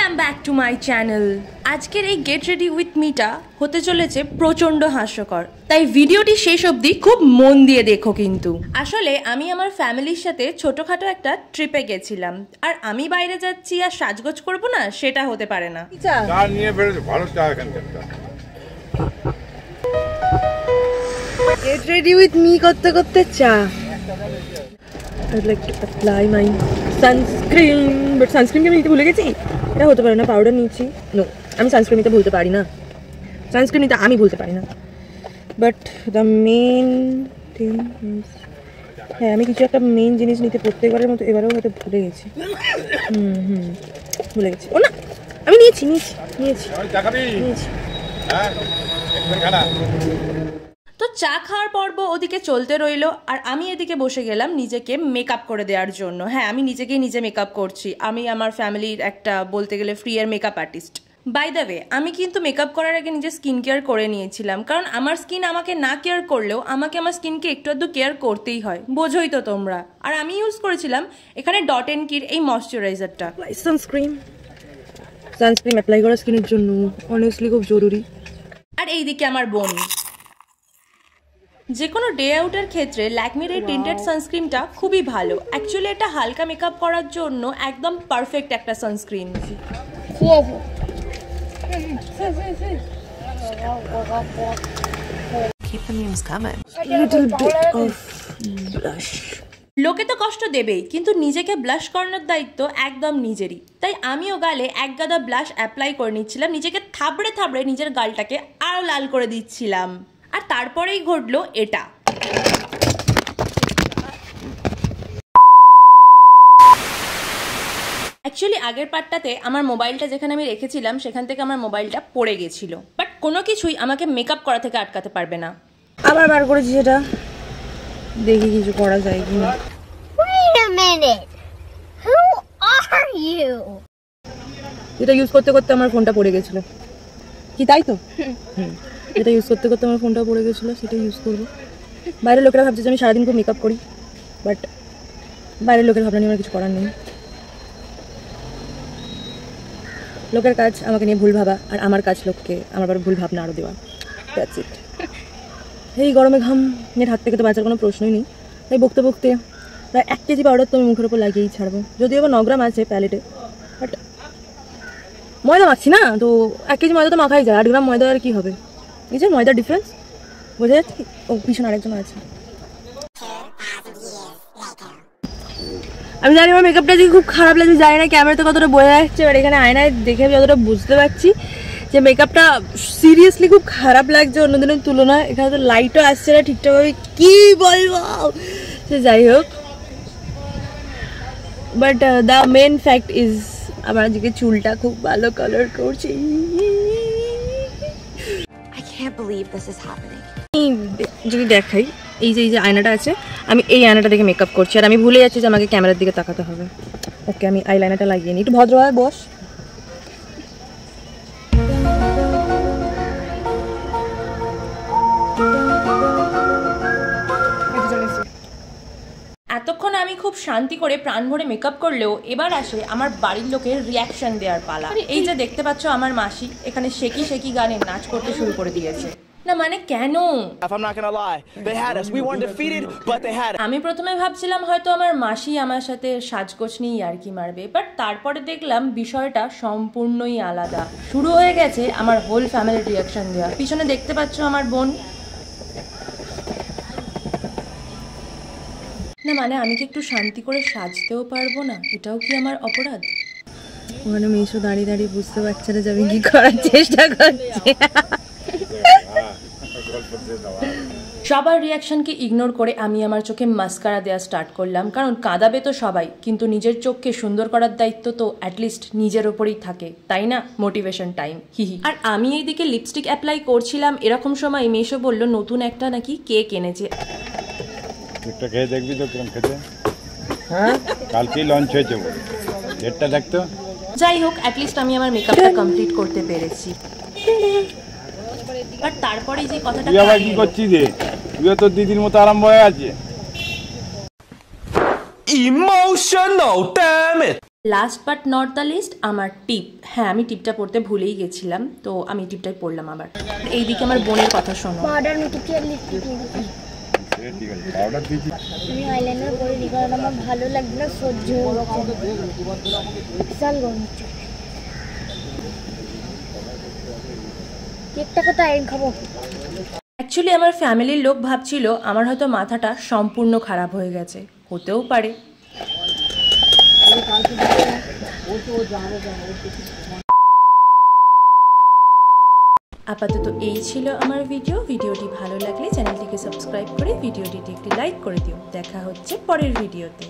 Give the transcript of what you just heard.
Welcome back to my channel. আজকের এই get ready with মিটা হতে চলেছে প্রচণ্ড হাস্যকর, তাই ভিডিওটি শেষ অবধি খুব মন দিয়ে দেখো। কিন্তু আসলে আমি আমার ফ্যামিলির সাথে ছোটখাটো একটা ট্রিপে গেছিলাম, আর আমি বাইরে যাচ্ছি আর সাজগোজ করব না, সেটা হতে পারে না। Get ready with me করতে করতে চা। I'd like to apply my sunscreen, but sunscreen আমি নিতে ভুলে গেছি। এটা হতে পারে না, পাউডার নিচ্ছি। নো, আমি সানস্ক্রিন নিতে ভুলতে পারি না, সানস্ক্রিন নিতে আমি ভুলতে পারি না। But the main thing is, হ্যাঁ আমি কিছু একটা মেন জিনিস নিতে প্রত্যেকবারের মতো এবারেও হয়তো ভুলে গেছি। ভুলে গেছি। ও না, আমি নিয়েছি। তো চা খাওয়ার পর্ব ওদিকে চলতে রইলো, আর আমি এদিকে বসে গেলাম নিজেকে মেকআপ করে দেওয়ার জন্য। হ্যাঁ, আমি নিজেকেই নিজে মেকআপ করছি। আমি আমার ফ্যামিলির একটা বলতে গেলে ফ্রি এর makeup artist. By the way, আমি কিন্তু মেকআপ করার আগে নিজের স্কিন কেয়ার করে নিয়েছিলাম, কারণ আমার স্কিন আমাকে না কেয়ার করলেও আমাকে আমার স্কিনকে একটু আধটু কেয়ার করতেই হয়, বোঝোই তো তোমরা। আর আমি ইউজ করেছিলাম এখানে ডট এন্ড কির এই ময়শ্চারাইজারটা। সানস্ক্রিন অ্যাপ্লাই করা স্কিনের জন্য অনেস্টলি খুব জরুরি। আর এইদিকে আমার বোন। যে কোনো ডে আউটের ক্ষেত্রে ল্যাকমির এই টিন্টেড সানস্ক্রিনটা খুবই ভালো। অ্যাকচুয়ালি এটা হালকা মেকআপ করার জন্য একদম পারফেক্ট একটা sunscreen. Keep the memes coming. Little bit of blush. লোকে তো কষ্ট দেবেই, কিন্তু নিজেকে ব্লাশ করানোর দায়িত্ব একদম নিজেরই। তাই আমিও গালে এক গাদা ব্লাশ অ্যাপ্লাই করে নিচ্ছিলাম, নিজেকে থাবড়ে থাবড়ে নিজের গালটাকে আরো লাল করে দিচ্ছিলাম। আর তারপরেই ঘটলো এটা। অ্যাকচুয়ালি আগের পার্টটাতে আমার মোবাইলটা যেখানে আমি রেখেছিলাম সেখান থেকে আমার মোবাইলটা পড়ে গেছিল, বাট কোনো কিছুই আমাকে মেকআপ করা থেকে আটকাতে পারবে না। আবার বার করেছি সেটা, দেখি কিছু করা যায় কি না। Wait a minute. Who are you? এটা ইউজ করতে করতে আমার ফোনটা পড়ে গেছিল। কি তাই তো? এটা ইউজ করতে করতে আমার ফোনটা পড়ে গেছিলো, সেটা ইউজ করবো। বাইরের লোকেরা ভাবছে যে আমি সারাদিন খুব মেকআপ করি, বাট বাইরের লোকের ভাবনা নিয়ে আমার কিছু করার নেই। লোকের কাজ আমাকে নিয়ে ভুল ভাবা, আর আমার কাজ লোককে আমার আবার ভুল ভাবনা আরও দেওয়া। That's it. এই গরমে ঘাম নিয়ে হাত থেকে তো বাঁচার কোনো প্রশ্নই নেই। তাই বকতে বকতে প্রায় 1 কেজি পাউডার তো আমি মুখের ওপর লাগিয়েই ছাড়বো। যদিও আবার 9 গ্রাম আছে প্যালেটে, বাট ময়দা মাখছি না তো 1 কেজি ময়দা তো মাখাই যায়। 8 গ্রাম ময়দা আর কি হবে? এই যে ময়দার ডিফারেন্স বোঝা যাচ্ছে কি? ও পিছনে আরেকজন আছে। আমি জানি আমার মেকআপটা যে খুব খারাপ লাগছে, জানি না ক্যামেরাতে কতটা বোঝা যাচ্ছে, এবার এখানে আয়নায় দেখে আমি যতটা বুঝতে পারছি যে মেকআপটা সিরিয়াসলি খুব খারাপ লাগছে অন্যদিনের তুলনায়। এখানে তো লাইটও আসছে না ঠিকঠাকভাবে, কি বলবো। সে যাই হোক, but the main fact is আমার আজকে চুলটা খুব ভালো কালার করছে। I can't believe this is happening. যদি দেখাই, এই যে আয়নাটা আছে, আমি এই আয়নাটা দেখে মেকআপ করছি, আর আমি ভুলে যাচ্ছি যে আমাকে ক্যামেরার দিকে তাকাতে হবে। ওকে, আমি আইলাইনারটা লাগিয়ে নিই। একটু ভদ্রভাবে বস। এতক্ষণ আমি খুব শান্তি করে প্রাণ ভরে মেকআপ করলেও এবার আসে আমার বাড়ির লোকের রিয়াকশন দেওয়ার পালা। এই যে দেখতে পাচ্ছ আমার মাসি এখানে শেকি গানে নাচ করতে শুরু করে দিয়েছে। না মানে কেন? আমি প্রথমে ভাবছিলাম হয়তো আমার মাসি আমার সাথে সাজগোজ নিয়ে ইয়ার্কি মারবে, বাট তারপরে দেখলাম বিষয়টা সম্পূর্ণই আলাদা। শুরু হয়ে গেছে আমার হোল ফ্যামিলির রিয়াকশন দেওয়া। পিছনে দেখতে পাচ্ছ আমার বোন। না মানে আমি কি একটু শান্তি করে সাজতেও পারবো না? এটাও কি আমার অপরাধ? ওখানে মেশো দাঁড়িয়ে দাঁড়িয়ে বুঝতে পারছে না যে আমি কি করার চেষ্টা করছি। সবার রিয়াকশনকে ইগনোর করে আমি আমার চোখে মাস্কারা দেওয়া স্টার্ট করলাম, কারণ কাঁদাবে তো সবাই, কিন্তু নিজের চোখকে সুন্দর করার দায়িত্ব তো অ্যাটলিস্ট নিজের ওপরেই থাকে, তাই না? Motivation time, হিহি। আর আমি এইদিকে লিপস্টিক অ্যাপ্লাই করছিলাম, এরকম সময় মেশো বলল নতুন একটা নাকি কেক এনেছে। একটা খেয়ে দেখবি তো কিরকম খেতে? হ্যাঁ, কালকেই লঞ্চ হয়েছে, ডেটটা দেখতো। যাই হোক, অ্যাটলিস্ট আমি আমার মেকআপটা কমপ্লিট করতে পেরেছি। বাট তারপরে যে কথাটা, তুই আবার কি করছিস রে? তুইও তো দিদির মতো আরম্ভ হয়ে আছে। Emotional, damn it! Last but not the least, আমার টিপ। হ্যাঁ, আমি টিপটা পড়তে ভুলেই গেছিলাম, তো আমি টিপটাই পড়লাম আবার। এইদিকে আমার বোনের কথা শোনো। পাউডার মেখেছি আর লিপস্টিক মেখেছি। ঠিক আছে, পাউডার দিয়েছি। আমি আইলাইনার পরিনি কারণ আমার ভালো লাগবে না, সহ্য হয়ে যাচ্ছে। বিশাল গরম হচ্ছে। কেকটা কোথায় খাবো? অ্যাকচুয়ালি আমার ফ্যামিলির লোক ভাবছিল আমার হয়তো মাথাটা সম্পূর্ণ খারাপ হয়ে গেছে, হতেও পারে। আপাতত এই ছিল আমার ভিডিওটি ভালো লাগলে চ্যানেলটিকে সাবস্ক্রাইব করে ভিডিওটিতে একটি লাইক করে দিও। দেখা হচ্ছে পরের ভিডিওতে।